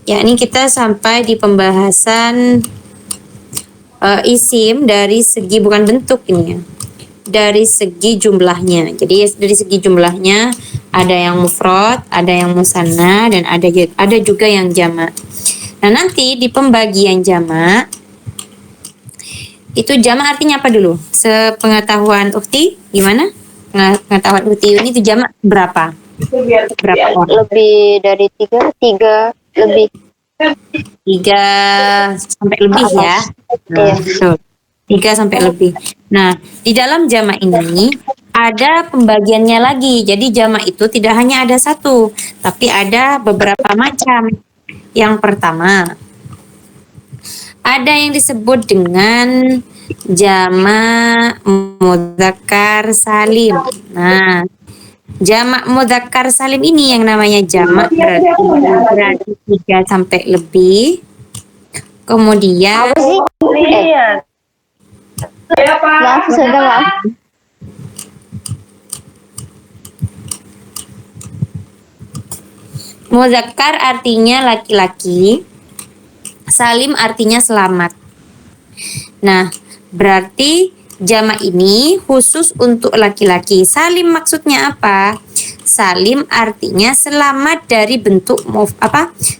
yakni kita sampai di pembahasan isim dari segi bukan bentuk ini ya, dari segi jumlahnya. Jadi dari segi jumlahnya ada yang mufrad, ada yang musanna, dan ada juga yang jamak. Nah, nanti di pembagian jamak itu jamak artinya apa dulu? Sepengetahuan Ukti gimana? Pengetahuan Ukti ini itu jamak berapa? Berapa orang? Lebih dari tiga lebih. 3 sampai lebih ya. Nah, betul. 3 sampai lebih. Nah, di dalam jamak ini ada pembagiannya lagi. Jadi jamak itu tidak hanya ada satu, tapi ada beberapa macam. Yang pertama, ada yang disebut dengan jamak mudzakkar salim. Nah, jamak mudzakkar salim ini yang namanya jamak berarti 3 sampai lebih. Kemudian Maaf, maaf. Muzakkar artinya laki-laki, salim artinya selamat. Nah, berarti jamak ini khusus untuk laki-laki. Salim maksudnya apa? Salim artinya selamat dari bentuk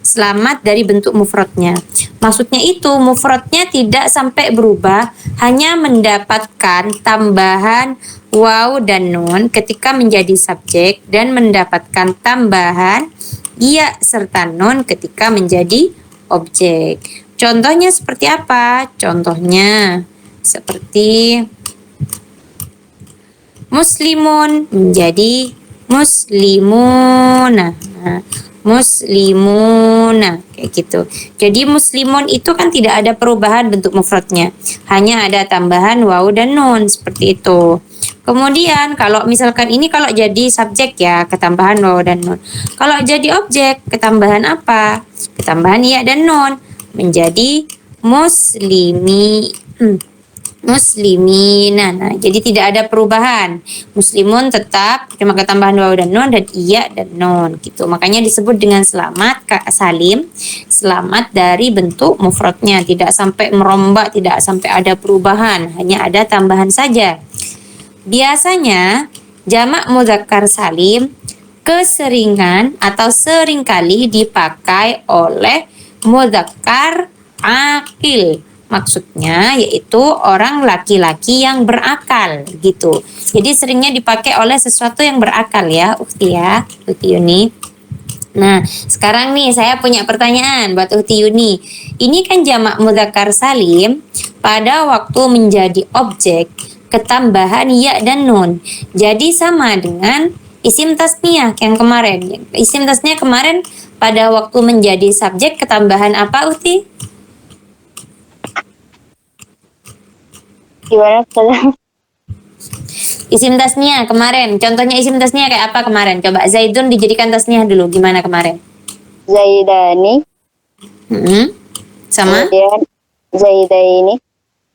selamat dari bentuk mufradnya. Maksudnya itu mufradnya tidak sampai berubah, hanya mendapatkan tambahan waw dan nun ketika menjadi subjek dan mendapatkan tambahan ya serta nun ketika menjadi objek. Contohnya seperti apa? Contohnya seperti muslimun menjadi muslimuna. Nah, muslimuna kayak gitu. Jadi muslimun itu kan tidak ada perubahan bentuk mufradnya, hanya ada tambahan waw dan nun seperti itu. Kemudian kalau misalkan ini kalau jadi subjek ya ketambahan waw dan nun. Kalau jadi objek ketambahan apa? Ketambahan ya dan nun menjadi muslimi. Muslimina. Nah, jadi tidak ada perubahan. Muslimun tetap cuma ketambahan waw dan nun dan iya dan nun gitu. Makanya disebut dengan selamat salim, selamat dari bentuk mufradnya, tidak sampai merombak, tidak sampai ada perubahan, hanya ada tambahan saja. Biasanya jamak mudzakkar salim keseringan atau seringkali dipakai oleh mudzakkar akil. Maksudnya yaitu orang laki-laki yang berakal gitu. Jadi seringnya dipakai oleh sesuatu yang berakal ya, Ukti Yuni. Nah, sekarang nih saya punya pertanyaan buat Ukti Yuni. Ini kan jamak mudzakkar salim pada waktu menjadi objek ketambahan ya dan nun. Jadi sama dengan isim tasniyah yang kemarin. Isim tasniyah kemarin pada waktu menjadi subjek ketambahan apa, Ukti? Gimana kalian? Isim tasniyah kemarin, contohnya isim tasniyah kayak apa kemarin? Coba Zaidun dijadikan tasniyah dulu, gimana kemarin? Zaidani. Sama? Zaidaini.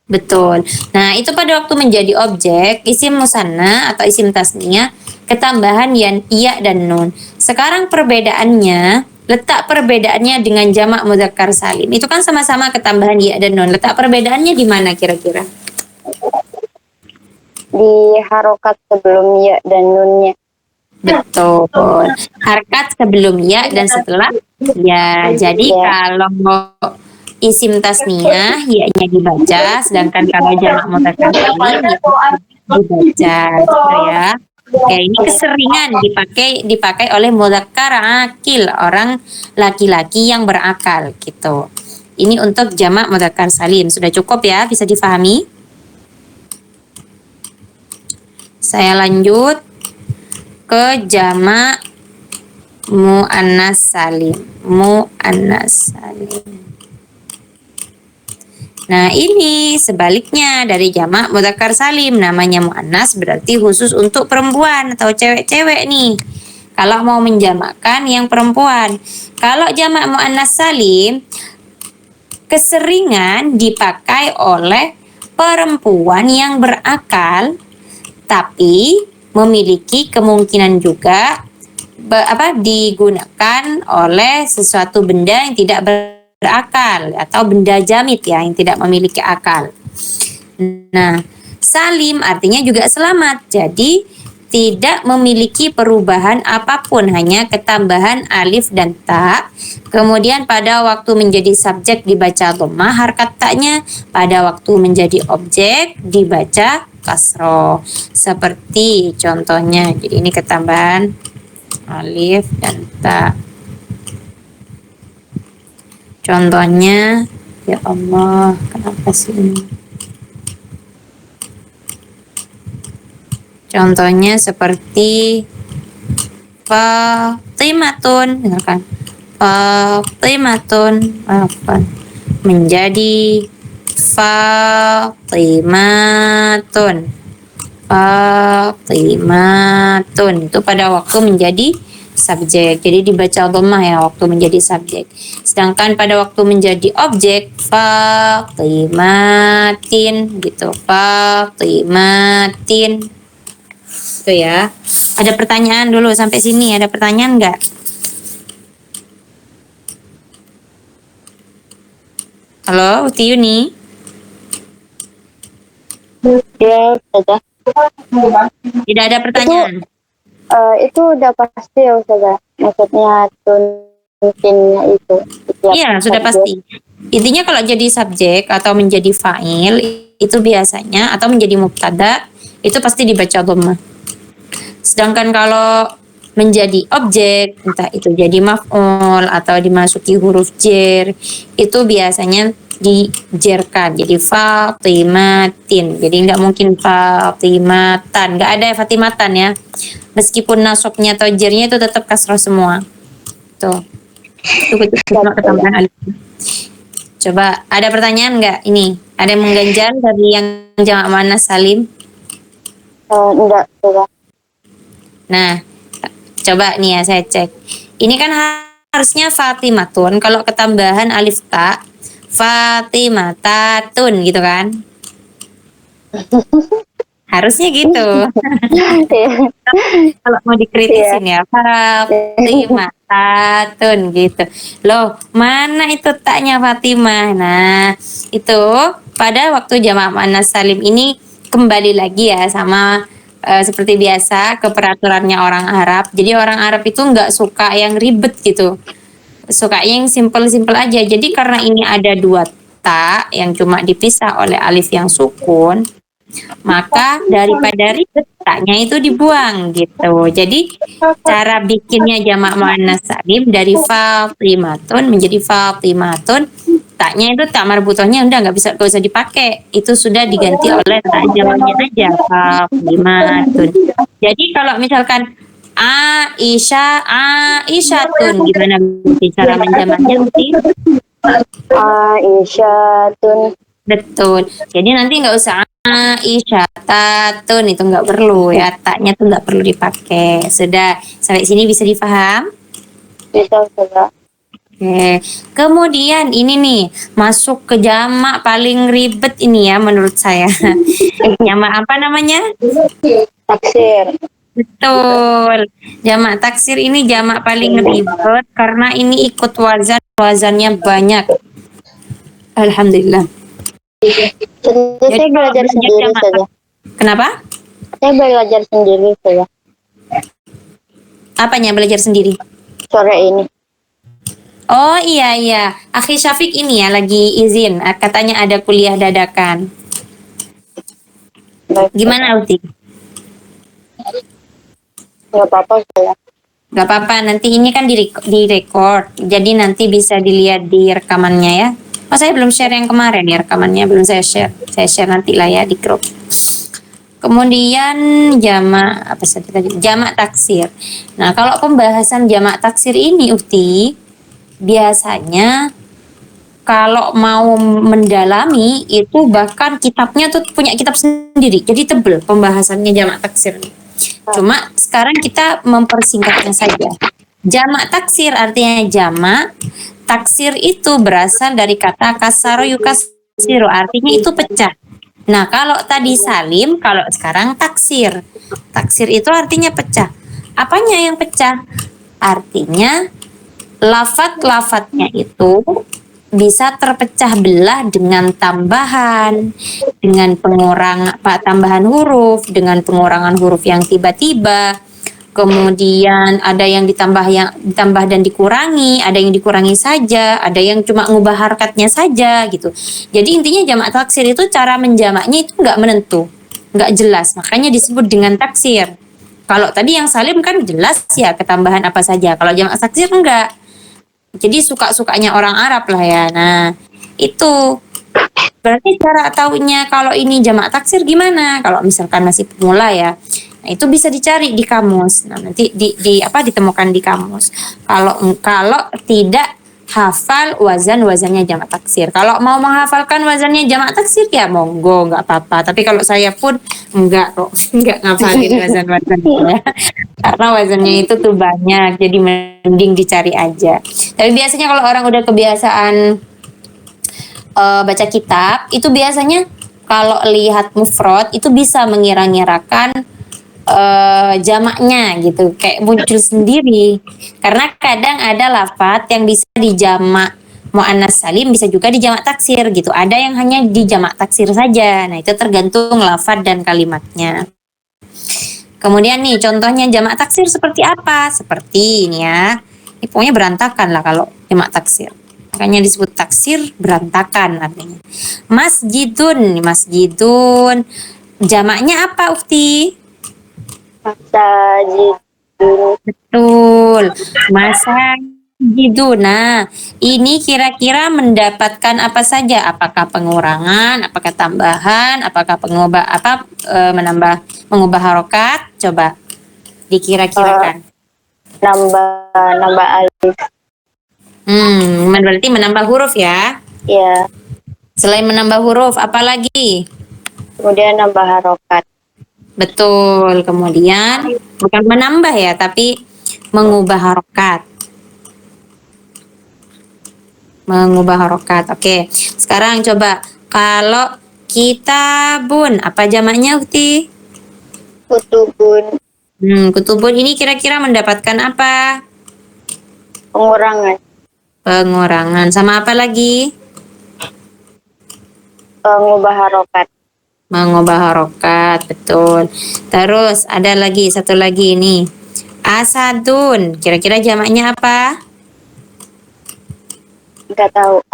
Betul. Nah, itu pada waktu menjadi objek, isim musanna atau isim tasniyah, ketambahan iya dan nun. Sekarang perbedaannya, letak perbedaannya dengan jamak mudzakkar salim. Itu kan sama-sama ketambahan iya dan nun. Letak perbedaannya di mana kira-kira? Di harokat sebelum ya dan nunnya. Betul. Harkat sebelum ya dan setelah ya. Jadi kalau isim tasniyah ya-nya dibaca, sedangkan kalau jamak mudzakkar salim dibaca ya. Oke, ini keseringan dipakai oleh mudzakkar akil, orang laki-laki yang berakal gitu. Ini untuk jamak mudzakkar salim. Sudah cukup ya, bisa difahami? Saya lanjut ke jamak muannas salim. Muannas salim. Nah, ini sebaliknya dari jamak mudzakkar salim, namanya muannas berarti khusus untuk perempuan atau cewek-cewek nih. Kalau mau menjamakkan yang perempuan. Kalau jamak muannas salim keseringan dipakai oleh perempuan yang berakal, tapi memiliki kemungkinan juga digunakan oleh sesuatu benda yang tidak berakal atau benda jamid ya yang tidak memiliki akal. Nah, salim artinya juga selamat. Jadi tidak memiliki perubahan apapun, hanya ketambahan alif dan ta. Kemudian pada waktu menjadi subjek dibaca dhammah harkat ta-nya, pada waktu menjadi objek dibaca kasroh. Seperti contohnya, jadi ini ketambahan alif dan ta. Contohnya, ya Allah, kenapa sih ini? Contohnya seperti Fatimatun, misalkan Fatimatun menjadi Fatimatun. Fatimatun itu pada waktu menjadi subjek. Jadi dibaca dhammah ya waktu menjadi subjek. Sedangkan pada waktu menjadi objek Fatimatin gitu. Fatimatin. Itu ya. Ada pertanyaan dulu sampai sini? Ada pertanyaan nggak? Halo, Uti Yuni. Ya, Ustazah. Tidak ada pertanyaan. Itu udah pasti ya Ustazah. Maksudnya tuntinnya itu. Iya, sudah pasti. Intinya kalau jadi subjek atau menjadi fa'il itu biasanya atau menjadi mubtada itu pasti dibaca dhammah. Sedangkan kalau menjadi objek, entah itu jadi maf'ul atau dimasuki huruf jer, itu biasanya dijerkan. Jadi Fatimatin. Jadi nggak mungkin Fatimatan. Nggak ada Fatimatan ya. Meskipun nasabnya atau jernya itu tetap kasroh semua. Tuh. Itu cuma ketambahan alif. Coba ada pertanyaan nggak ini? Ada yang mengganjal dari yang jamak muannats salim? Enggak, Ustazah. Nah, coba nih ya saya cek. Ini kan harusnya Fatimatun. Kalau ketambahan alif ta, Fatimatatun gitu kan? Harusnya gitu. Kalau mau dikritisin ya, Fatimatatun gitu. Loh, mana itu taknya Fatimah? Nah, itu pada waktu jamak muannats salim ini kembali lagi ya sama seperti biasa ke peraturannya orang Arab. Jadi orang Arab itu nggak suka yang ribet gitu. Suka yang simple-simple aja. Jadi karena ini ada dua ta yang cuma dipisah oleh alif yang sukun, maka daripada ribet taknya itu dibuang gitu. Jadi cara bikinnya jamak muannats salim dari Fatimatun menjadi Fatimatun, taknya itu tak marbutohnya udah nggak usah dipakai, itu sudah diganti oleh tak jamaknya aja Fatimatun. Jadi kalau misalkan Aisyatun gimana cara menjamaknya Uti? Aisyatun. Betul. Jadi nanti nggak usah Aisyatun, itu nggak perlu ya, taknya tuh nggak perlu dipakai. Sudah sampai sini bisa dipaham? Bisa, Ustazah. Oke. Kemudian ini nih masuk ke jamak paling ribet ini ya menurut saya. Jamak apa namanya? Taksir. Betul. Jamak taksir ini jamak paling ribet karena ini ikut wazannya banyak. Alhamdulillah. Saya belajar sendiri saja. Kenapa? Saya belajar sendiri saja. Apanya belajar sendiri? Sore ini. Oh iya. Akhi Syafiq ini ya lagi izin. Katanya ada kuliah dadakan. Baik. Gimana Uti? Nggak apa-apa saya. Gak apa-apa. Nanti ini kan direkord. Jadi nanti bisa dilihat di rekamannya ya. Oh saya belum share yang kemarin ya rekamannya. Belum saya share. Saya share nanti lah ya di grup. Kemudian jamak apa saja tadi? Jamak taksir. Nah kalau pembahasan jamak taksir ini Uti, biasanya kalau mau mendalami itu bahkan kitabnya tuh punya kitab sendiri. Jadi tebel pembahasannya jamak taksir. Cuma sekarang kita mempersingkatnya saja. Jamak taksir artinya jamak. Taksir itu berasal dari kata kasaro yukasiru, artinya itu pecah. Nah, kalau tadi salim, kalau sekarang taksir. Taksir itu artinya pecah. Apanya yang pecah? Artinya lafat-lafatnya itu bisa terpecah belah dengan tambahan, dengan tambahan huruf, dengan pengurangan huruf yang tiba-tiba. Kemudian ada yang ditambah dan dikurangi, ada yang dikurangi saja, ada yang cuma ngubah harokatnya saja gitu. Jadi intinya jamak taksir itu cara menjamaknya itu nggak menentu, nggak jelas. Makanya disebut dengan taksir. Kalau tadi yang salim kan jelas ya ketambahan apa saja. Kalau jamak taksir enggak. Jadi suka-sukanya orang Arab lah ya. Nah, itu berarti cara taunya kalau ini jamak taksir gimana? Kalau misalkan masih pemula ya. Nah, itu bisa dicari di kamus. Nah, nanti ditemukan di kamus. Kalau tidak hafal wazannya jamak taksir. Kalau mau menghafalkan wazannya jamak taksir ya monggo, nggak apa-apa. Tapi kalau saya pun enggak kok, enggak ngafalin wazannya. Karena wazannya itu tuh banyak, jadi mending dicari aja. Tapi biasanya kalau orang udah kebiasaan baca kitab, itu biasanya kalau lihat mufrad itu bisa mengira-ngirakan jamaknya gitu, kayak muncul sendiri. Karena kadang ada lafadz yang bisa dijamak muannas salim, bisa juga dijamak taksir gitu. Ada yang hanya dijamak taksir saja. Nah, itu tergantung lafadz dan kalimatnya. Kemudian nih contohnya jamak taksir seperti apa? Seperti ini ya. Ini pokoknya berantakan lah kalau jamak taksir. Makanya disebut taksir berantakan artinya. Masjidun. Jamaknya apa, Ukti? Masajidun. Betul. Masajidun. Nah, ini kira-kira mendapatkan apa saja? Apakah pengurangan, apakah tambahan, apakah mengubah harokat? Coba dikira-kirakan. Nambah alif. Berarti menambah huruf ya? Ya. Selain menambah huruf, apa lagi? Kemudian nambah harokat. Betul. Kemudian bukan menambah ya, tapi mengubah harokat. Oke. Sekarang coba kalau kitabun, apa jamaknya, Ukti? Kutubun. Kutubun ini kira-kira mendapatkan apa? Pengurangan. Sama apa lagi? Mengubah harokat, betul. Terus ada lagi satu lagi nih. Asadun, kira-kira jamaknya apa? Nggak tahu.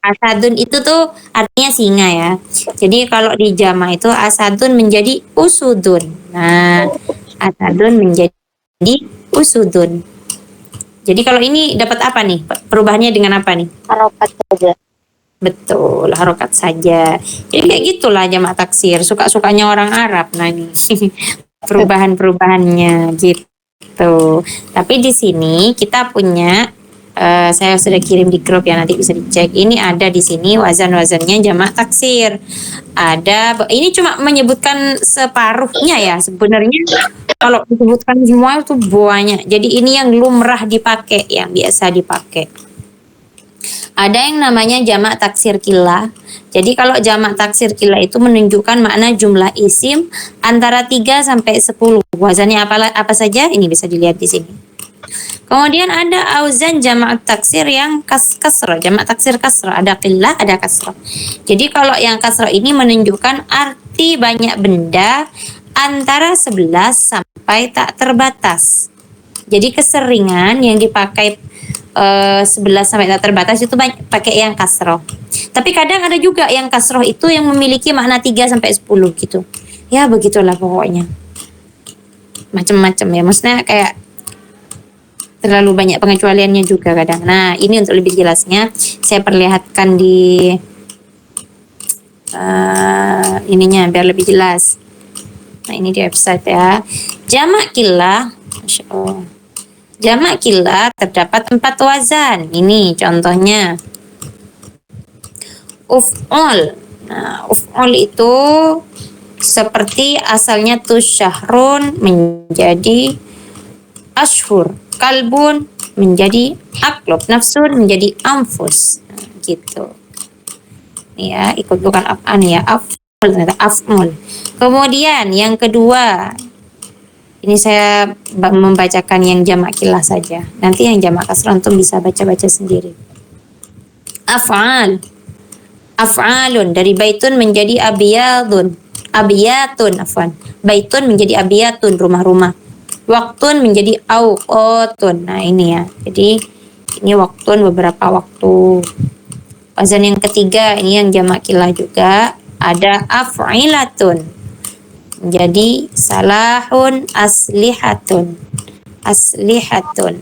Asadun itu tuh artinya singa ya. Jadi kalau di jamak itu asadun menjadi usudun. Nah, asadun menjadi usudun. Jadi kalau ini dapat apa nih? Perubahannya dengan apa nih? Harokat saja. Betul, harokat saja. Jadi kayak gitulah jamak taksir. Suka-sukanya orang Arab. Nah ini perubahan-perubahannya gitu. Tapi di sini kita punya, saya sudah kirim di grup ya, nanti bisa dicek. Ini ada di sini wazan-wazannya jamak taksir. Ini cuma menyebutkan separuhnya ya. Sebenarnya kalau disebutkan semua itu banyak. Jadi ini yang lumrah dipakai, yang biasa dipakai. Ada yang namanya jamak taksir kilah. Jadi kalau jamak taksir kilah itu menunjukkan makna jumlah isim antara 3 sampai 10. Wazannya apa saja? Ini bisa dilihat di sini. Kemudian ada auzan jamak taksir yang kasrah, jamak taksir kasrah. Ada kilah, ada kasrah. Jadi kalau yang kasrah ini menunjukkan arti banyak benda antara 11 sampai tak terbatas. Jadi keseringan yang dipakai 11 sampai tak terbatas itu pakai yang kasroh. Tapi kadang ada juga yang kasroh itu yang memiliki makna 3 sampai 10 gitu. Ya begitulah pokoknya. Macam-macam ya. Maksudnya kayak terlalu banyak pengecualiannya juga kadang. Nah, ini untuk lebih jelasnya saya perlihatkan di ininya biar lebih jelas. Nah, ini di website ya. Jamak kilah, Masya Allah. Jamak kilah terdapat 4 wazan. Ini contohnya. Uf'ul. Nah, uf'ul itu seperti asalnya tuh syahrun menjadi ashur. Kalbun menjadi aklub. Nafsun menjadi anfus. Nah, gitu. Ini ya, ikut bukan af'an ya. Af'ul. Kemudian yang kedua. Ini saya membacakan yang jamak kilah saja. Nanti yang jamak kasrah antum bisa baca-baca sendiri. Af'al. Af'alun dari baitun menjadi abiyadun. Abiyatun afwan. Baitun menjadi abiyatun, rumah-rumah. Waktun menjadi awqatun. Nah, ini ya. Jadi ini waktun, beberapa waktu. Wazan yang ketiga ini yang jamak kilah juga, ada af'ilatun. Menjadi salahun, aslihatun. Aslihatun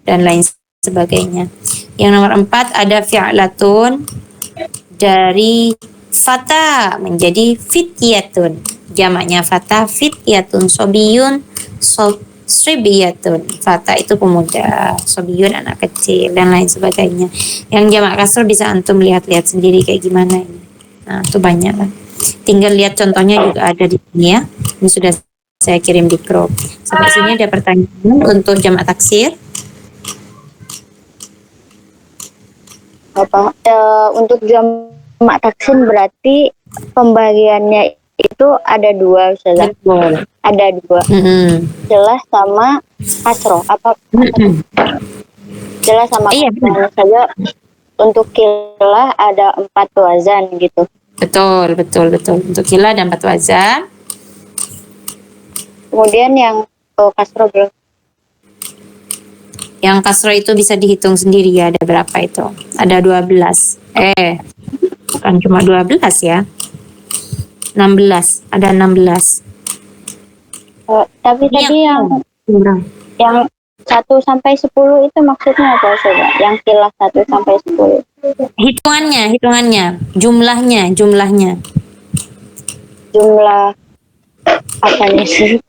dan lain sebagainya. Yang nomor 4 ada fi'latun, dari fata menjadi fityatun. Jamaknya fata, fityatun, sobiyun, sribiyatun. Fata itu pemuda, sobiyun anak kecil dan lain sebagainya. Yang jamak kasar bisa antum lihat-lihat sendiri kayak gimana ini. Nah, itu banyak lah. Tinggal lihat contohnya juga ada di sini ya. Ini sudah saya kirim di grup. Sampai sini ada pertanyaan untuk jamak taksir. Apa untuk jamak taksin berarti pembagiannya itu ada dua, Ustazah. Betul. Ada dua. Jelas sama kasroh. Apa? Jelas sama Iya, kasroh saja. Untuk kilah ada 4 wazan gitu. Betul. Untuk kilah ada 4 wazan. Kemudian yang kasroh belum. Yang kasroh itu bisa dihitung sendiri ya, ada berapa itu? Ada 12. Bukan cuma 12 ya. 16, ada 16. Tapi Ini tadi yang 1 sampai 10 itu maksudnya apa, Ustazah? Yang kilah 1 sampai 10. Hitungannya, jumlahnya. Jumlah apa nih sih?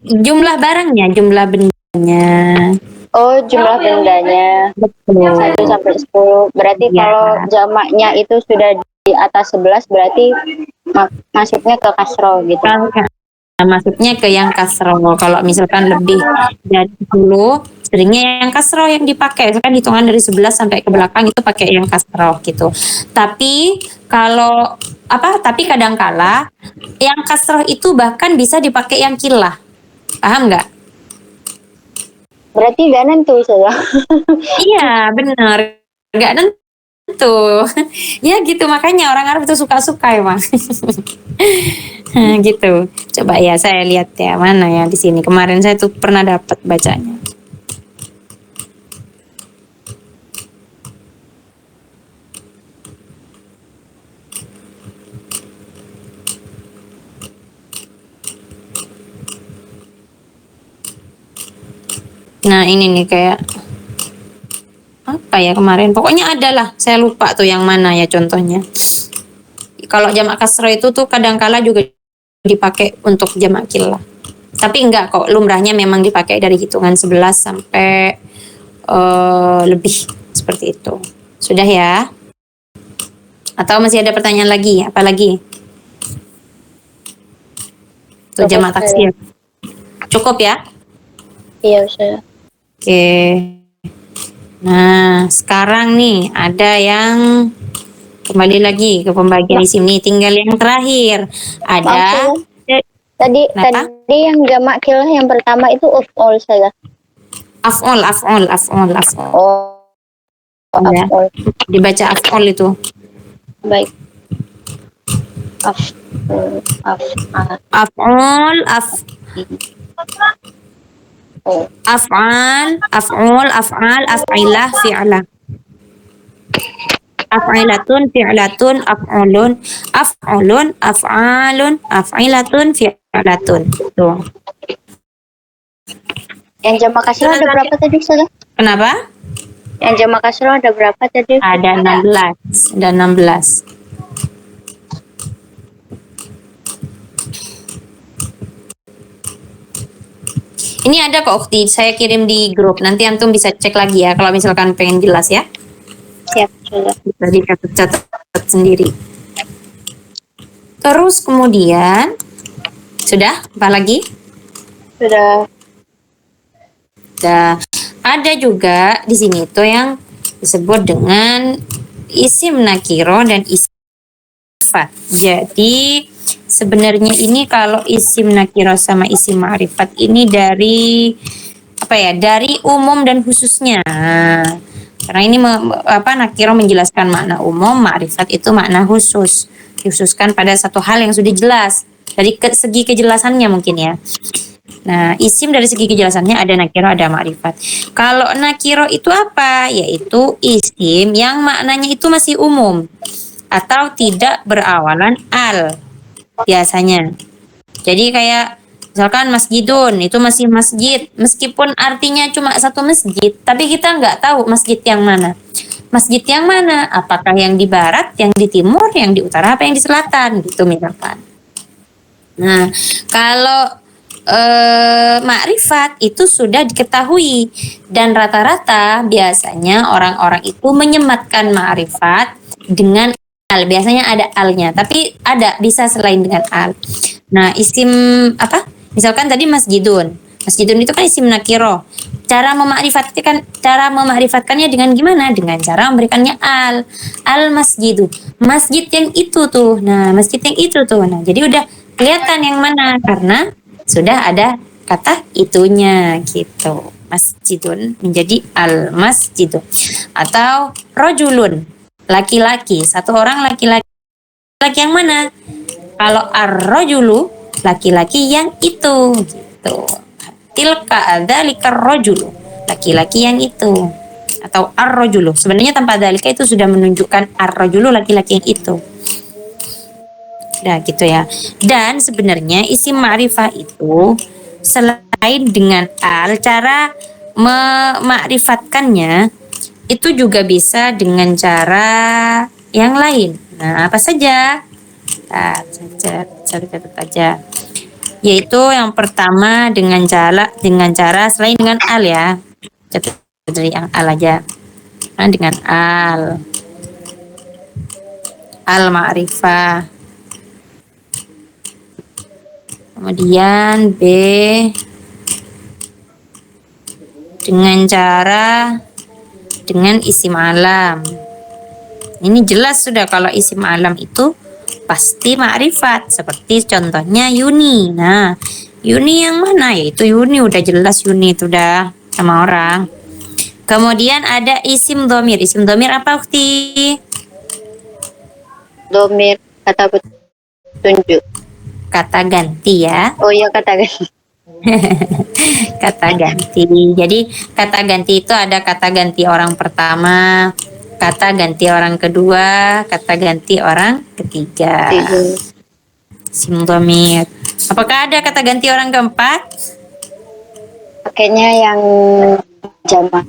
Jumlah barangnya, jumlah bendanya. Oh, jumlah bendanya. Betul. 1 sampai 10. Berarti Ya. kalau jamaknya itu sudah di atas 11 berarti masuknya ke kasroh gitu. Nah, masuknya ke yang kasroh. Kalau misalkan lebih dari 10, seringnya yang kasroh yang dipakai. Misalkan hitungan dari 11 sampai ke belakang itu pakai yang kasroh gitu. Tapi tapi kadangkala yang kasroh itu bahkan bisa dipakai yang kilah. Paham nggak? Berarti gak nentu, Ustazah. Iya, benar. Nggak nentu. Ya gitu, makanya orang Arab itu suka-suka emang. Gitu. Coba ya saya lihat ya, mana ya di sini. Kemarin saya tuh pernah dapat bacanya. Nah, ini nih kayak apa ya kemarin. Pokoknya ada lah, saya lupa tuh yang mana ya contohnya. Kalau jamak kasroh itu tuh kadangkala juga dipakai untuk jamak kilah. Tapi enggak kok, lumrahnya memang dipakai dari hitungan 11 sampai lebih seperti itu. Sudah ya? Atau masih ada pertanyaan lagi? Apa lagi? Untuk jamak taksir. Cukup ya? Iya, Ustazah. Oke. Nah, sekarang nih ada yang kembali lagi ke pembagian di sini. Tinggal yang terakhir. Ada Tadi yang jamak kilah yang pertama itu all saja. af'ol. Oh, Ya. af'ol. Dibaca af'ol itu. Baik. Af'ol, af'al, af'al, af'ilah, fi'lah. Af'ilatun, fi'latun, af'ulun, af'ulun, af'alun, af'ilatun, fi'latun. Tuh. Yang jamak kasroh ada berapa tadi, Ustazah? Kenapa? Yang jamak kasroh ada berapa tadi? Ada 16. Ada 16. Ini ada kok Ukti, saya kirim di grup. Nanti antum bisa cek lagi ya kalau misalkan pengen jelas ya. Siap, Ustazah. Tadi catat sendiri. Terus kemudian sudah apa lagi? Sudah. Ada juga di sini tuh yang disebut dengan isim nakiro dan isim sifat. Jadi sebenarnya ini kalau isim nakiro sama isim ma'rifat ini dari apa ya? Dari umum dan khususnya. Karena ini nakiro menjelaskan makna umum, ma'rifat itu makna khusus. Dikhususkan pada satu hal yang sudah jelas. Dari segi kejelasannya mungkin ya. Nah, isim dari segi kejelasannya ada nakiro, ada ma'rifat. Kalau nakiro itu apa? Yaitu isim yang maknanya itu masih umum atau tidak berawalan al biasanya. Jadi kayak misalkan masjidun itu masih masjid, meskipun artinya cuma satu masjid, tapi kita nggak tahu masjid yang mana. Masjid yang mana? Apakah yang di barat, yang di timur, yang di utara, apa yang di selatan gitu misalkan. Nah, kalau makrifat itu sudah diketahui dan rata-rata biasanya orang-orang itu menyematkan makrifat dengan al. Biasanya ada alnya, tapi ada bisa selain dengan al. Nah, isim apa? Misalkan tadi masjidun. Masjidun itu kan isim nakiro. Cara memakrifatkannya dengan gimana? Dengan cara memberikannya al. Al masjidu. Masjid yang itu tuh. Nah, masjid yang itu tuh. Nah, jadi udah kelihatan yang mana karena sudah ada kata itunya gitu. Masjidun menjadi al masjidu. Atau rojulun, laki-laki, satu orang laki-laki. Laki yang mana? Kalau ar-rojulu, laki-laki yang itu gitu. Tilka adzalika rojulu, laki-laki yang itu. Atau ar-rojulu, sebenarnya tanpa dzalika itu sudah menunjukkan ar-rojulu, laki-laki yang itu. Nah gitu ya. Dan sebenarnya isim ma'rifah itu selain dengan al, cara memakrifatkannya itu juga bisa dengan cara yang lain. Nah apa saja? Nah, catat aja. Yaitu yang pertama dengan cara selain dengan al ya. Catat dari yang al aja. Nah, dengan al ma'rifah. Kemudian B dengan isim alam. Ini jelas sudah kalau isim alam itu pasti ma'rifat. Seperti contohnya Yuni. Nah, Yuni yang mana? Yaitu Yuni, udah jelas Yuni itu udah sama orang. Kemudian ada isim domir. Isim domir apa, Ukti? Domir, kata petunjuk. Kata ganti ya. Oh iya, kata ganti. Kata ganti. Jadi kata ganti itu ada kata ganti orang pertama, kata ganti orang kedua, kata ganti orang ketiga. Isim domir. Apakah ada kata ganti orang keempat? Pakainya yang jamak.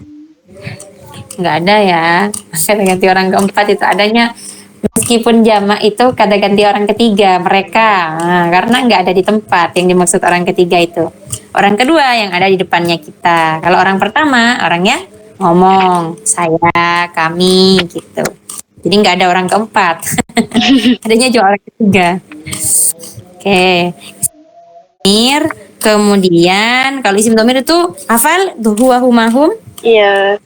Nggak ada ya. Kata ganti orang keempat itu adanya meskipun jamak itu kata ganti orang ketiga, mereka. Nah, karena nggak ada di tempat yang dimaksud orang ketiga itu. Orang kedua yang ada di depannya kita. Kalau orang pertama, orangnya ngomong, saya, kami, gitu. Jadi nggak ada orang keempat. Adanya cuma orang ketiga. Oke. Domir, kemudian kalau isim domir itu hafal huwa humahum. Iya.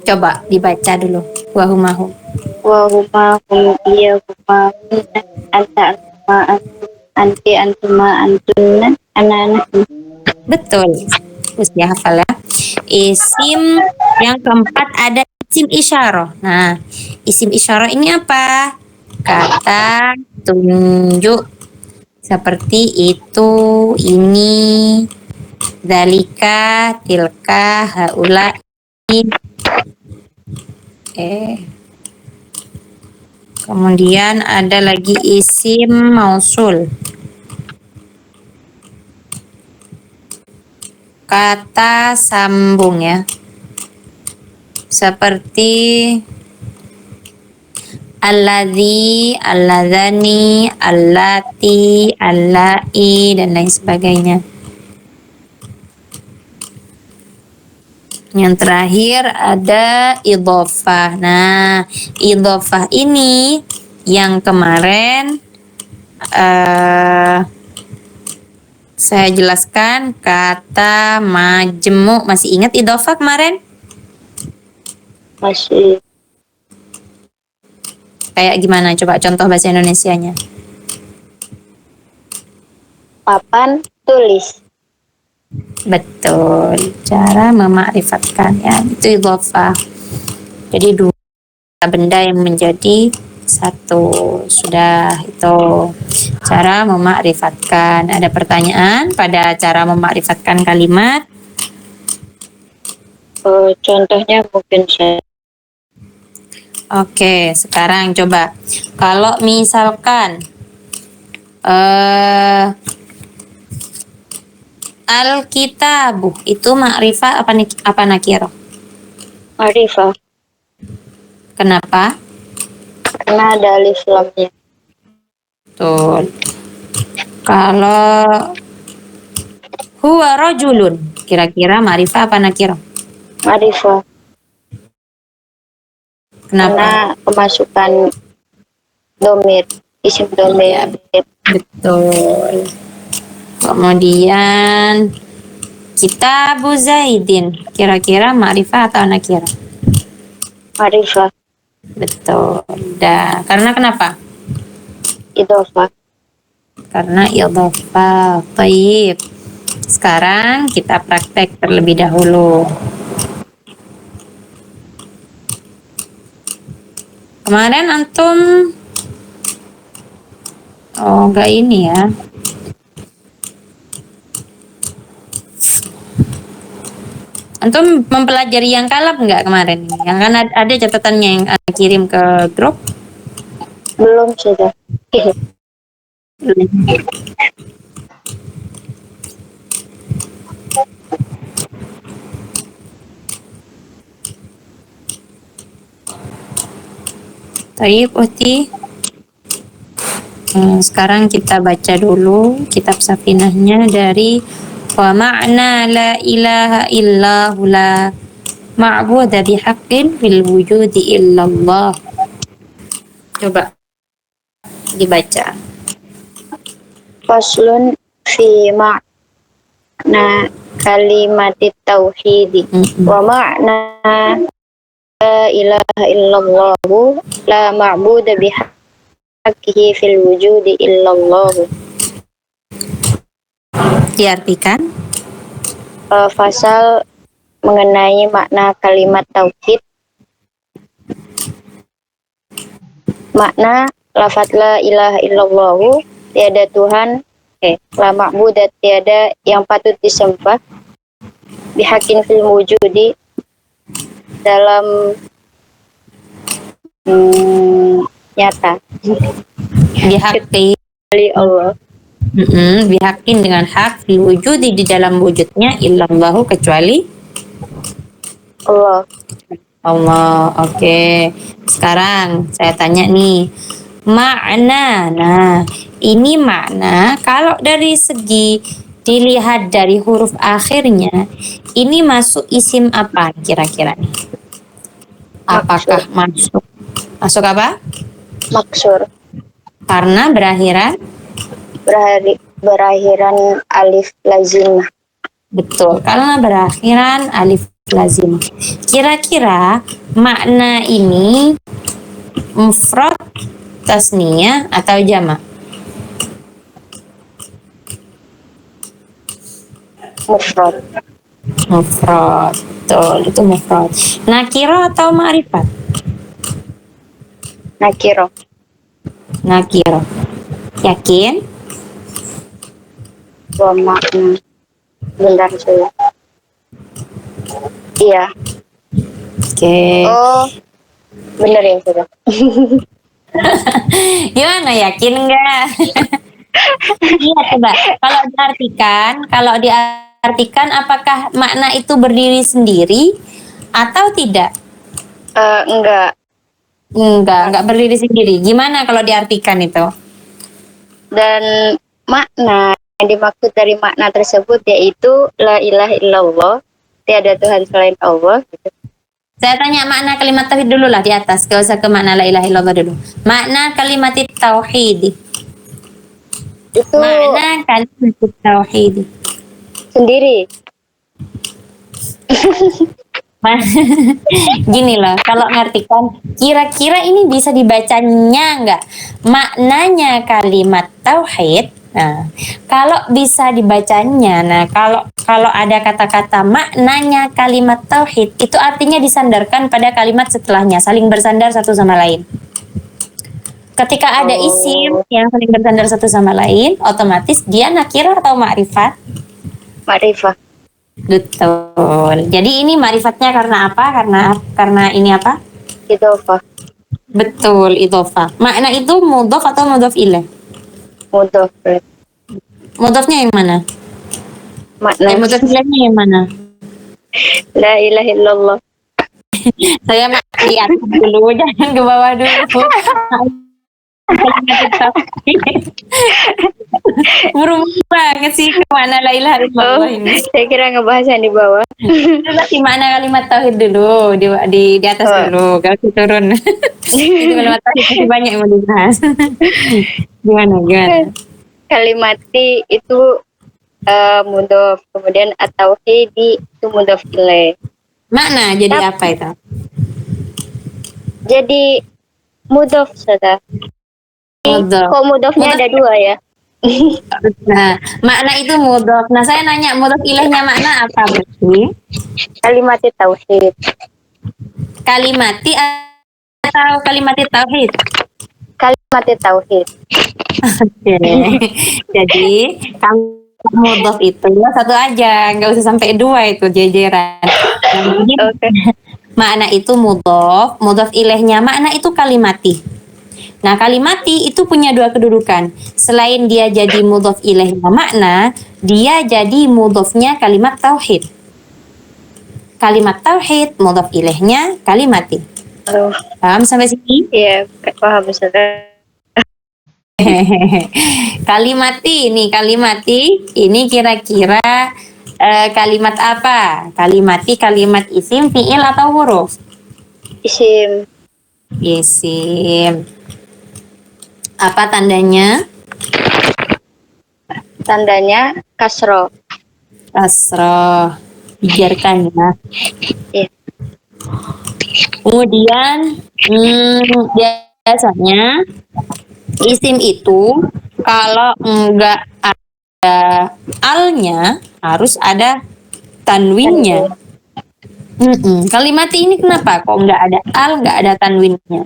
Coba dibaca dulu. Huwa humahum. Wa huma hum iya huma hunna anta antuma anti antuma antunna anak-anak. Betul. Terus ya hafal ya. Isim yang keempat ada isim isyarah. Nah, isim isyarah ini apa? Kata tunjuk seperti itu, ini, dalika, tilka, haula, ini. Kemudian ada lagi isim mausul. Kata sambung ya. Seperti alladzi, alladzani, allati, allai dan lain sebagainya. Yang terakhir ada idhofah. Nah, idhofah ini yang kemarin saya jelaskan kata majmu. Masih ingat idhofah kemarin? Masih. Kayak gimana? Coba contoh bahasa Indonesianya. papan, tulis. Betul. Cara memakrifatkan ya. Itu idhofah. Jadi dua benda yang menjadi satu. Sudah itu cara memakrifatkan. Ada pertanyaan pada cara memakrifatkan kalimat? Contohnya mungkin saya. Oke, sekarang coba. Kalau misalkan Alkitabu itu makrifah apa nakirah? Ma'rifah, Kenapa? karena ada alif lamnya. Betul. Kalau huwa rajulun, kira-kira makrifah apa nakirah? Ma'rifah, Kenapa? karena kemasukan domir, isim domir. Ya, betul. Kemudian Kitabu Zaidin, kira-kira makrifah atau nakirah? Ma'rifah, Betul. Dah. Karena kenapa? idhofah. Karena idhofah. Baik. Sekarang kita praktek terlebih dahulu. Kemarin antum enggak ini ya. Antum mempelajari yang kalap enggak kemarin? Yang kan ada catatannya yang kirim ke grup? Belum sudah. Baik, Uti. Sekarang kita baca dulu kitab Safinahnya dari wa ma'na la ilaha illahu la ma'budu bihaqqin fil wujudi illallah. Coba dibaca. Faslun fi ma'na kalimatit tauhidi. Wa ma'na la ilaha illallah la ma'budu bihaqqihi fil wujudi illallah. Diartikan. Fasal mengenai makna kalimat tauhid. Makna lafaz la ilaha illallah, tiada Tuhan, la ma'bud, tiada yang patut disembah, bihakin fil wujudi, dalam nyata, Bihaqqi. Allah. Bihaqqin dengan hak fil wujudi di dalam wujudnya illallahu kecuali Allah. Allah. Oke. Sekarang saya tanya nih. Makna. Nah, ini makna kalau dari segi dilihat dari huruf akhirnya, ini masuk isim apa kira-kira nih? Apakah masuk? Masuk apa? Maksur. Karena Berakhiran alif lazimah. betul, karena berakhiran alif lazim. Kira-kira makna ini mufrad, tasniyah atau jamak? Mufrad. Mufrad. Betul, itu mufrad. Nakiro atau ma'rifat? Nakiro. Nakiro. Yakin? Wa makna. Bentar saya. Iya. Oke. Oh, bener ya sudah. Gimana, yakin enggak? Iya, coba. Kalau diartikan apakah makna itu berdiri sendiri atau tidak? Enggak. Enggak berdiri sendiri. Gimana kalau diartikan itu? Dan makna yang dimaksud dari makna tersebut yaitu la ilaha illallah, tiada Tuhan selain Allah. Saya tanya makna kalimat tauhid dulu lah di atas. Gak usah ke makna la ilaha illallah dulu. Makna kalimat tauhid. Itu Makna kalimat tauhid. sendiri. Gini loh, kalau ngartikan kira-kira ini bisa dibacanya enggak? Maknanya kalimat tauhid Nah, kalau bisa dibacanya, nah kalau ada kata-kata maknanya kalimat tauhid, itu artinya disandarkan pada kalimat setelahnya, saling bersandar satu sama lain. Ketika ada isim Oh, yang saling bersandar satu sama lain, otomatis dia nakirah atau ma'rifat? makrifah. Betul. Jadi ini ma'rifatnya karena apa? Karena ini apa? Idhofah. Betul, idhofah. Makna itu mudhof atau mudhof ilaih? Mudhof. Mudhofnya yang mana? Makna. Mudhof ilaihnya yang mana? La ilaha illallah. Saya lihat dulu, jangan ke bawah dulu. Berhubung banget sih ke mana la ilaha Oh, illallah ini. saya kira ngebahas yang di bawah. Berarti mana kalimat tauhid dulu, di atas Oh. dulu, kalau turun. Itu kalimat tauhid masih banyak yang mau dibahas. Gimana? Kalimati itu mudhof, kemudian at-tauhidi itu mudhof ilaih. Makna jadi apa itu? Jadi mudhof saja. Mudhof. Kok mudhofnya ada dua ya? Nah, makna itu mudhof. Nah, saya nanya mudhof ilaihnya makna apa berarti? Kalimati tauhid. Kalimati atau kalimati tauhid? Kalimati tauhid. Oke. Jadi kalau mudhof itu satu aja, nggak usah sampai dua itu jejeran. Jadi Oke. makna itu mudhof ilaihnya makna itu kalimati. Nah, kalimati itu punya dua kedudukan. Selain dia jadi mudhof ilaihnya makna, dia jadi mudhofnya kalimat tauhid. Kalimat tauhid mudhof ilaihnya kalimati. Oh, Paham sampai sini? iya, paham Ustaz. Kalimati ini kira-kira kalimat apa? Kalimati kalimat isim, fiil atau huruf? Isim. Isim. Apa tandanya? Tandanya kasro. Kasroh. Biarkan ya. Iya. Kemudian biasanya isim itu kalau enggak ada alnya harus ada tanwinnya. Kalimati ini kenapa kok enggak ada al, enggak ada tanwinnya?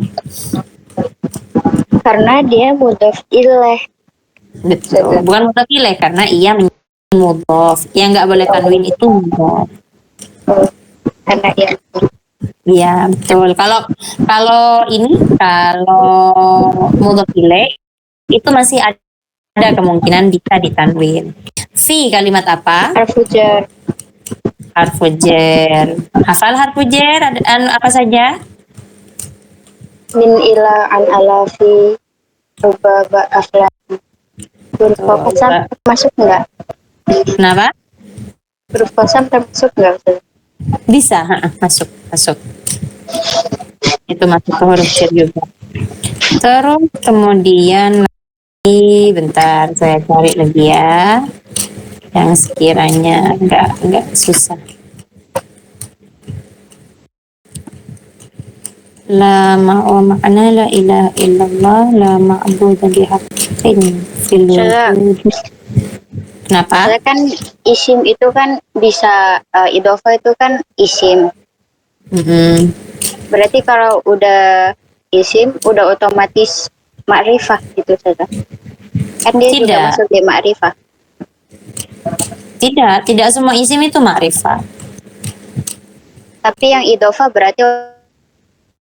Karena dia mudhof ilaih. Betul. Bukan mudhof ilaih karena ia mudhof. Yang enggak boleh tanwin itu mudhof. Karena ya. Iya, betul. Kalau mudhof ilaih itu masih ada kemungkinan bisa ditanwin. Fi kalimat apa? Harfu jar. Harfu jar. Hafal harfu jar apa saja? Min ila an alafi rubaba aflafi. Huruf qasam masuk enggak? Kenapa? Huruf qasam termasuk enggak Ustaz? Bisa, masuk. Itu masuk ke huruf jar juga. Terus kemudian lagi, bentar saya cari lagi ya, yang sekiranya enggak susah. La makna la ilaha illallah la ma'budu bihaqqin fil wujud. Kenapa? Soalnya kan isim itu kan bisa idhofah itu kan isim. Berarti kalau udah isim udah otomatis ma'rifah gitu saja. Kan dia juga Tidak. masuk di ma'rifah. Tidak semua isim itu ma'rifah. Tapi yang idhofah berarti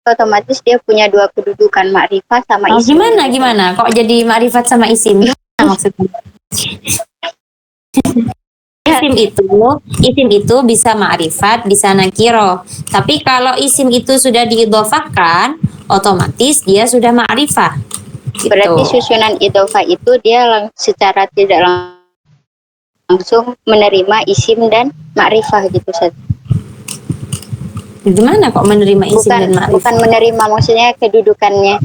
otomatis dia punya dua kedudukan ma'rifah sama Oh, isim. gimana? Kok jadi ma'rifat sama isim? Gimana maksudnya? Isim itu bisa ma'rifat, bisa nakiro. Tapi kalau isim itu sudah diidhofahkan, otomatis dia sudah ma'rifah. Gitu. Berarti susunan idhofah itu dia secara tidak langsung menerima isim dan ma'rifah gitu saja. Gimana kok menerima isim dan ma'rifah? Bukan menerima, maksudnya kedudukannya.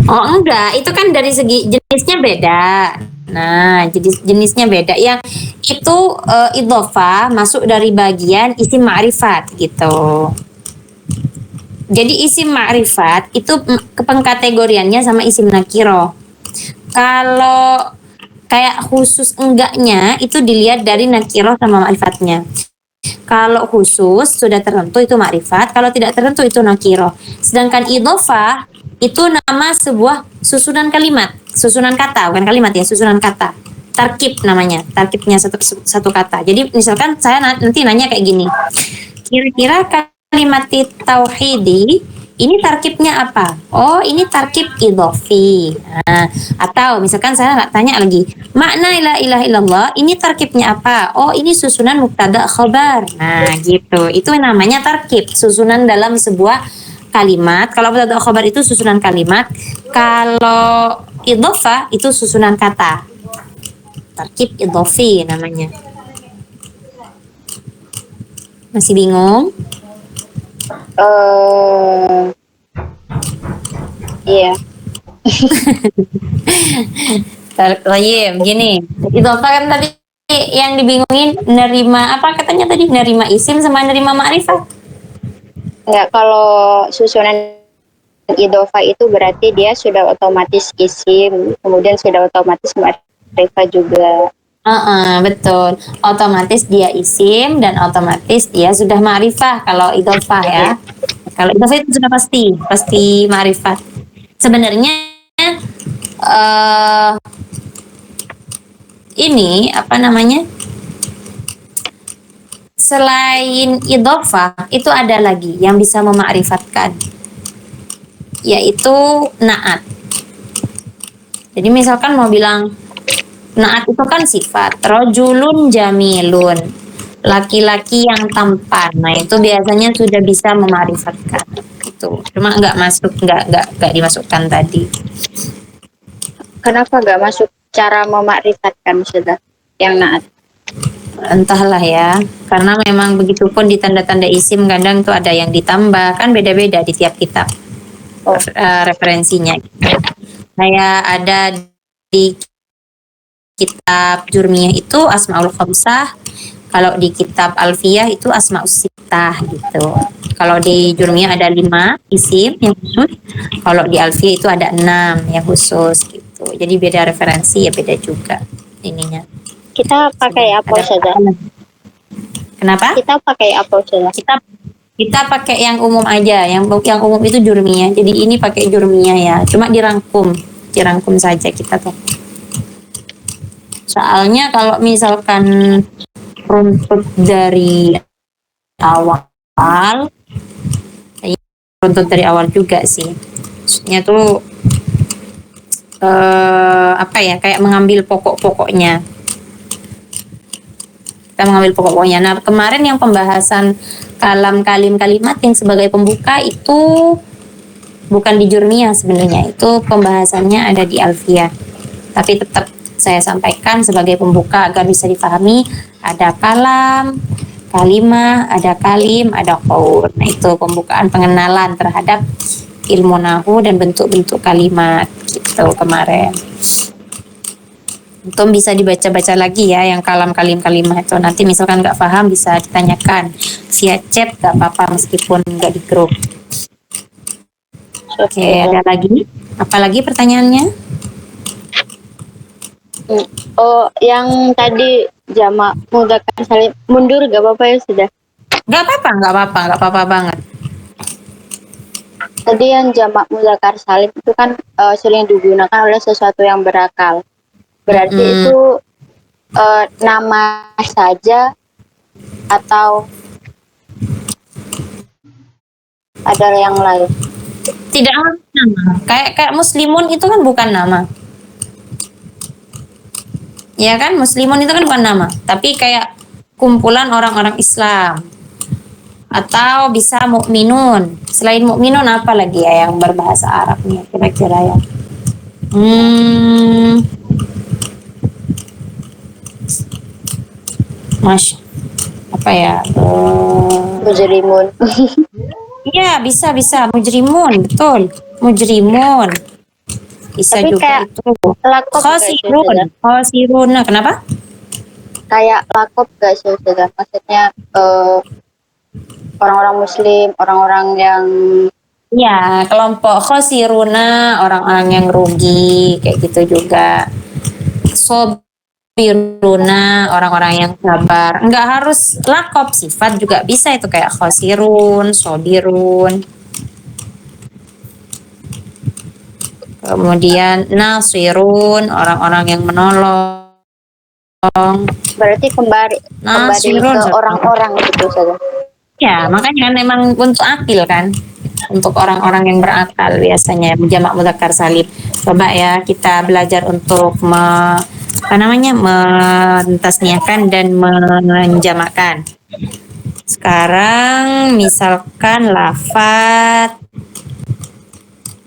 Oh enggak, itu kan dari segi jenisnya beda. Nah, jadi jenisnya beda. Yang itu idhofah masuk dari bagian isim ma'rifat gitu. Jadi isim ma'rifat itu kepengkategoriannya sama isim nakiro. Kalau kayak khusus enggaknya itu dilihat dari nakiroh sama ma'rifatnya. Kalau khusus sudah tertentu itu makrifat, kalau tidak tertentu itu nakiro. Sedangkan idhofah itu nama sebuah susunan kalimat, susunan kata, bukan kalimat ya, susunan kata. Tarkib namanya, tarkibnya satu kata. Jadi misalkan saya nanti nanya kayak gini, kira-kira kalimat tauhidi ini tarkibnya apa? Oh, ini tarkib idhofi. Nah, atau misalkan saya nggak tanya lagi, makna la ilaha illallah ini tarkibnya apa? Oh, ini susunan mubtada khobar. Nah, gitu. Itu namanya tarkib, susunan dalam sebuah kalimat. Kalau mubtada khobar itu susunan kalimat. Kalau idhofa itu susunan kata. Tarkib idhofi namanya. Masih bingung? Iya. Tayyib, gini. Idhofa kan tadi yang dibingungin nerima apa katanya tadi? Nerima isim sama nerima ma'rifat. Enggak, kalau susunan idofa itu berarti dia sudah otomatis isim, kemudian sudah otomatis ma'rifat juga. Betul. Otomatis dia isim dan otomatis dia sudah ma'rifah kalau idhofah ya. Kalau idhofah itu sudah pasti ma'rifat. Sebenarnya ini apa namanya? Selain idhofah itu ada lagi yang bisa memakrifatkan, yaitu naat. Jadi misalkan mau bilang naat itu kan sifat, rojulun jamilun, laki-laki yang tampan. Nah itu biasanya sudah bisa memakrifatkan. Itu cuma nggak dimasukkan tadi. Kenapa nggak masuk cara memakrifatkan sudah yang naat? Entahlah ya, karena memang begitupun di tanda-tanda isim kadang tuh ada yang ditambah, kan beda-beda di tiap kitab referensinya. Kayak ada di kitab Jurmiyah itu Asmaul Khamsah, kalau di kitab Alfiyah itu Asmaus Sittah gitu. Kalau di Jurmiyah ada 5 isim yang khusus, kalau di Alfiyah itu ada 6 yang khusus gitu. Jadi beda referensi ya beda juga ininya. Kita pakai apa saja? Kenapa? Kita pakai apa saja? Kita pakai yang umum aja, yang umum itu Jurmiyah. Jadi ini pakai Jurmiyah ya, cuma dirangkum saja kita tuh. Soalnya kalau misalkan runtut dari awal, runtut dari awal juga sih. Maksudnya tuh apa ya, kayak mengambil pokok-pokoknya. Kita mengambil pokok-pokoknya. Nah, kemarin yang pembahasan kalam kalim kalimat yang sebagai pembuka itu bukan di Jurmiyah sebenarnya, itu pembahasannya ada di Alfiyah. Tapi tetap saya sampaikan sebagai pembuka agar bisa dipahami, ada kalam, kalimah, ada kalim, ada qaul. Nah, itu pembukaan pengenalan terhadap ilmu nahu dan bentuk-bentuk kalimat gitu kemarin. Itu bisa dibaca-baca lagi ya yang kalam kalim kalimah itu. Nanti misalkan nggak paham bisa ditanyakan via chat, nggak apa-apa meskipun nggak di grup. Oke, ada lagi? Apalagi pertanyaannya? Oh, yang tadi jamak mudzakkar salim mundur gak apa-apa ya sudah? Nggak apa-apa banget. Tadi yang jamak mudzakkar salim itu kan sering digunakan oleh sesuatu yang berakal. Berarti itu nama saja atau ada yang lain? Tidak harus nama. Kayak muslimun itu kan bukan nama. Ya kan, muslimun itu kan bukan nama, tapi kayak kumpulan orang-orang Islam. Atau bisa mukminun. Selain mukminun apa lagi ya yang berbahasa Arabnya kira-kira ya? Mas, apa ya? Mujrimun. Iya, bisa mujrimun, betul. Mujrimun. Bisa tapi juga kayak itu. lakop Khosirun. Nah, kenapa? Kayak lakop gak sih sudah? Maksudnya orang-orang muslim, orang-orang yang Ya, kelompok khosiruna, orang-orang yang rugi, kayak gitu juga. Sobiruna, orang-orang yang sabar. Enggak harus lakop, sifat juga bisa itu kayak khosirun, sobirun. Kemudian nasirun, orang-orang yang menolong. Berarti kembali Nasirun, ke orang-orang gitu saja. ya, makanya kan memang untuk akil kan. Untuk orang-orang yang berakal biasanya jamak mudzakkar salim. Coba ya kita belajar untuk apa namanya mentasniahkan dan menjamakkan. Sekarang misalkan lafat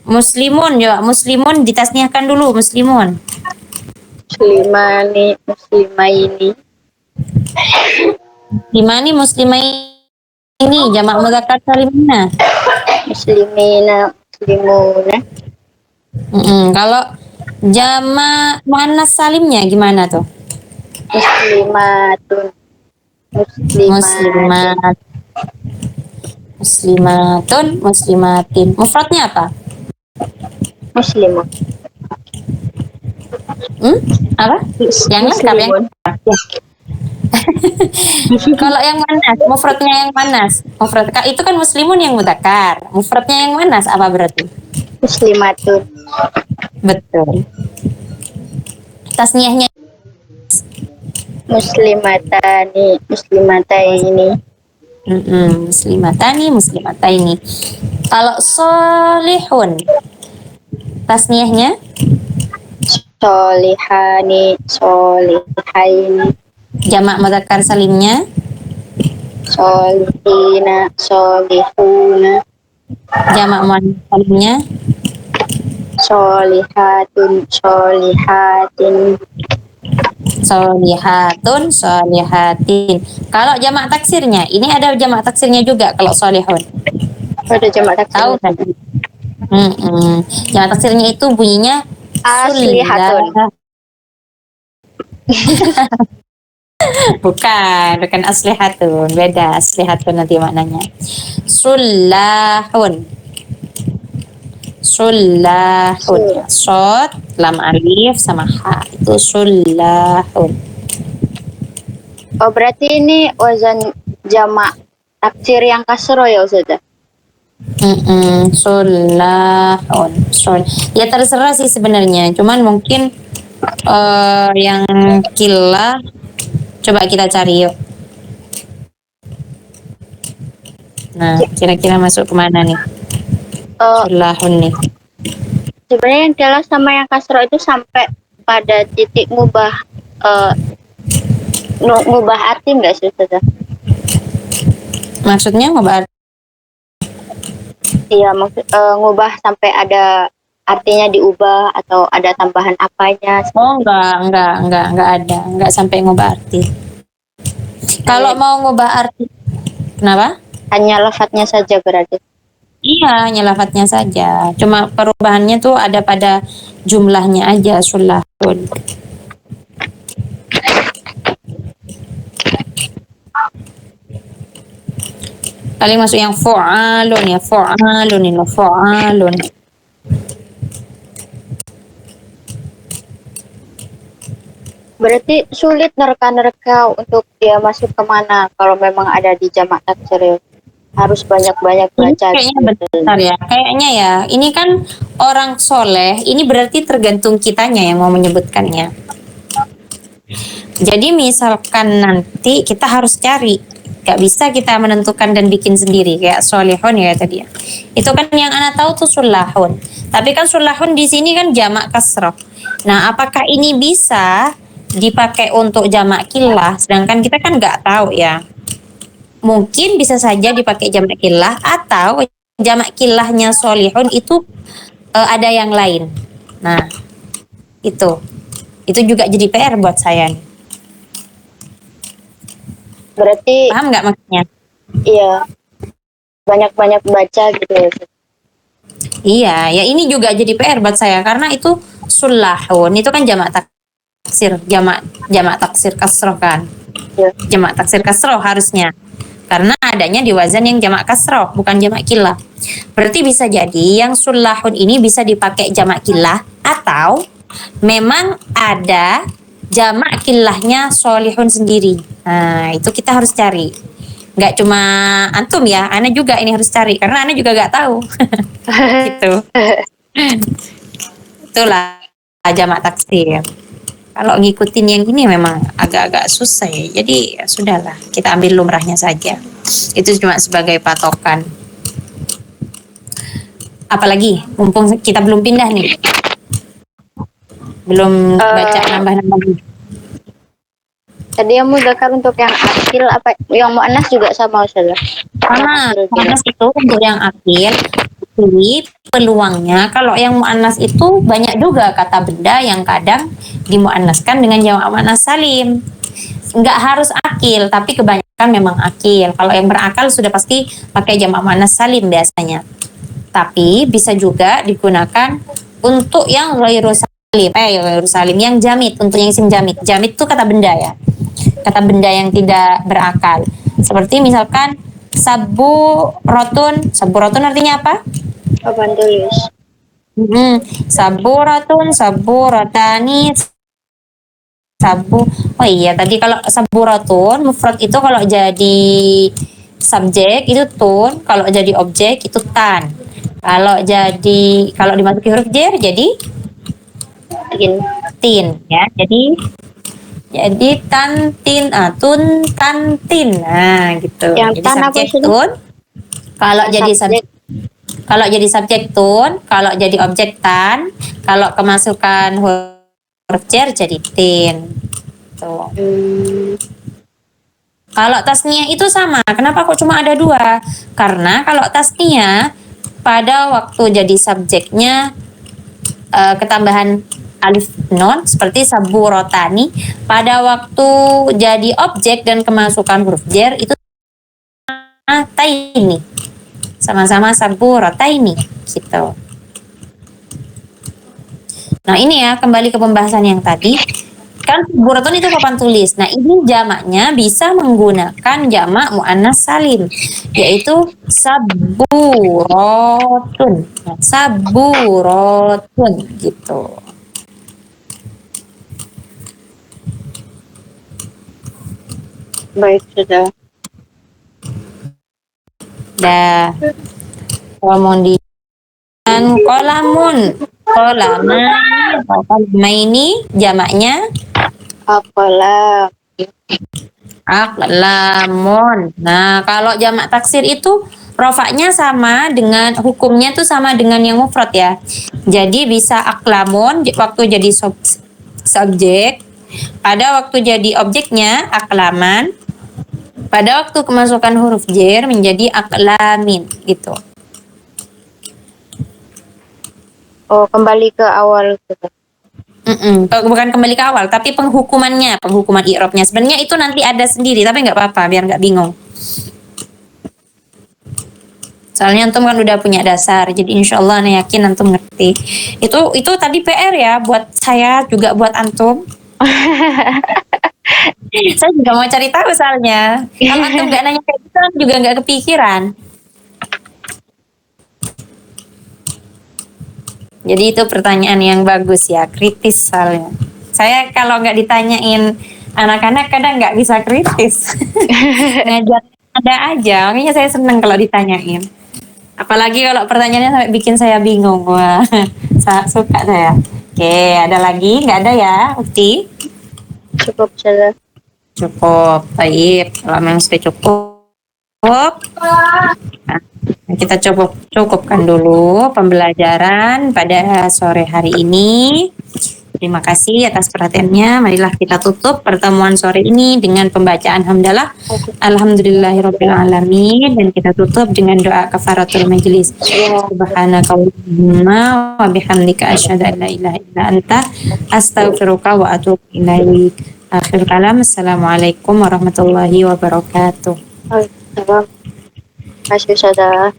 muslimun, ya muslimun ditasniahkan dulu muslimun. Muslimani, muslimaini, Gimana nih muslimah ini jamak mudzakkar salimnya? muslimina, muslimuna, Kalau jamak muannas salimnya gimana tuh? muslimatun, muslimatin, Muslimat, muslimatun, muslimatin. Mufradnya apa? muslimun, Hmm? Apa? Yang lengkap yang muslimun, lengkap. Ya. Kalau yang manas, mufradnya yang manas. Mufrad itu kan muslimun yang mudzakkar. Mufradnya yang manas apa berarti? muslimatun, Betul. Tasniahnya muslimatani, muslimataini, muslimatani, muslimataini. Kalau solihun, tasniahnya solihani, solihaini, jamak mudzakkar salimnya solihina, solihuna, jamak muannas salimnya solihatun, solihatin, solihatun, solihatin. Kalau jamak taksirnya, ini ada jamak taksirnya juga kalau solihun. ada jamak Tahu taksirnya kan? juga. Jamak taksirnya itu bunyinya Aslihatun, sulah. Bukan aslihatun. Beda aslihatun nanti maknanya. Sulahun. Sulahun sul. ya. Sod, lam alif sama ha. Itu sulahun. Oh berarti ini wazan jamak taksir yang kasro ya Ustazah? Sulahun. Ya terserah sih sebenarnya. Cuman mungkin yang kila coba kita cari yuk. Nah, kira-kira masuk kemana nih? Oh, Sulahun nih. sebenarnya yang jelas sama yang kasro itu sampai pada titik ngubah eh, ngubah arti nggak sih Ustazah? Maksudnya ngobat? Iya, maksud ngubah sampai ada artinya diubah atau ada tambahan apanya Oh, seperti itu. enggak ada. Enggak sampai ngubah arti. Kalau Hanya, mau ngubah arti, kenapa? hanya lafadznya saja berarti. Iya, hanya lafadznya saja. Cuma perubahannya tuh ada pada jumlahnya aja, sulahun. Paling masuk yang fu'alun ya, fu'alun ini, fu'alun. Berarti sulit nerka-nerka untuk dia masuk kemana kalau memang ada di jamak taksir ya. Harus banyak-banyak Ini baca kayaknya gitu. benar ya. Kayaknya ya, ini kan orang soleh, ini berarti tergantung kitanya yang mau menyebutkannya. Jadi misalkan nanti kita harus cari, gak bisa kita menentukan dan bikin sendiri kayak solihun ya tadi ya. Itu kan yang anak tahu tuh sulahun. Tapi kan sulahun di sini kan jamak kasroh. Nah, apakah ini bisa dipakai untuk jamak kilah? Sedangkan kita kan nggak tahu ya. Mungkin bisa saja dipakai jamak kilah atau jamak kilahnya solihun itu ada yang lain. Nah, itu. Itu juga jadi PR buat saya nih. Berarti Paham nggak maksudnya? iya banyak-banyak baca gitu ya. Iya, ya ini juga jadi PR buat saya karena itu sulahun itu kan jamak taksir, jamak jamak taksir kasroh kan, Ya. jamak taksir kasroh harusnya. karena adanya di wazan yang jamak kasroh bukan jamak kilah. Berarti bisa jadi yang sulahun ini bisa dipakai jamak kilah atau memang ada jamak kilahnya solihun sendiri. Nah itu kita harus cari. Nggak cuma antum ya, Ana juga ini harus cari karena Ana juga nggak tahu. Gitu. Itulah jamak taksir. Kalau ngikutin yang ini memang agak-agak susah ya. Jadi ya sudahlah, kita ambil lumrahnya saja. Itu cuma sebagai patokan. Apalagi, mumpung kita belum pindah nih. Belum baca nambah-nambah. Tadi yang mudzakkar untuk yang akil apa yang muannas juga sama Ustazah? Sama, muannas itu untuk yang akil. Jadi peluangnya kalau yang muannas itu banyak juga kata benda yang kadang dimuannaskan dengan jamak muannas salim. Nggak harus akil, tapi kebanyakan memang akil. Kalau yang berakal sudah pasti pakai jamak muannas salim biasanya. Tapi bisa juga digunakan untuk yang ghairu salim, ghairu salim yang jamid, untuk yang isim jamid. Jamid itu kata benda ya. Kata benda yang tidak berakal. Seperti misalkan saburotun. Saburotun artinya apa? Papan tulis. Saburatun, saburatani, sabu. Oh iya, tadi kalau saburatun mufrad itu kalau jadi subjek itu tun, kalau jadi objek itu tan. Kalau dimasuki huruf jar jadi tin ya. Jadi tantin, tun tantin. Nah, gitu. Yang Jadi tan apa subjek sih? tun. Kalau Yang jadi subjek. kalau jadi subjek tun, kalau jadi objek tan, kalau kemasukan huruf jar jadi tin. Tuh. Kalau tasniah itu sama. Kenapa kok cuma ada dua? Karena kalau tasniah pada waktu jadi subjeknya ketambahan alif non seperti saburotani, pada waktu jadi objek dan kemasukan huruf jar itu taini, sama-sama saburotaini gitu. Nah ini ya, kembali ke pembahasan yang tadi, kan saburoton itu papan tulis. Nah ini jamaknya bisa menggunakan jamak muannas salim, yaitu saburotun. Saburotun gitu. Baik, sudah. Dah. Kemudian kolamun. Kolama ini jamaknya Apalah. aklamun. Nah, kalau jamak taksir itu rofaknya sama dengan hukumnya tuh sama dengan yang mufrad ya. Jadi bisa aklamun waktu jadi subjek, pada waktu jadi objeknya aklaman, pada waktu kemasukan huruf jar menjadi aklamin gitu. Oh, kembali ke awal gitu. Bukan kembali ke awal, tapi penghukuman i'rabnya. Sebenarnya itu nanti ada sendiri, tapi nggak apa-apa, biar nggak bingung. Soalnya antum kan udah punya dasar, jadi insya Allah Ana yakin antum ngerti. Itu tadi PR ya, buat saya juga buat antum. Saya juga mau cari tahu soalnya. Kalau antum nggak nanya kayak gitu, juga nggak kepikiran. Jadi itu pertanyaan yang bagus ya, kritis soalnya. Saya kalau nggak ditanyain anak-anak kadang nggak bisa kritis. Ngajar ada aja, makanya saya seneng kalau ditanyain. Apalagi kalau pertanyaannya sampai bikin saya bingung. Wah, suka saya. Oke, ada lagi? Nggak ada ya, Ukti? Cukup saja. Cukup, baik. Kalau memang sudah cukup, nah, kita cukupkan dulu pembelajaran pada sore hari ini. Terima kasih atas perhatiannya. Marilah kita tutup pertemuan sore ini dengan pembacaan hamdalah. Alhamdulillahirrabbilalamin. Dan kita tutup dengan doa kafaratul majelis. Subhanakallahumma wa bihamdika asyhadu an la ilaha illa anta astaghfiruka wa atubu ilaik. Akhir kalam. Assalamualaikum warahmatullahi wabarakatuh. Terima kasih saja.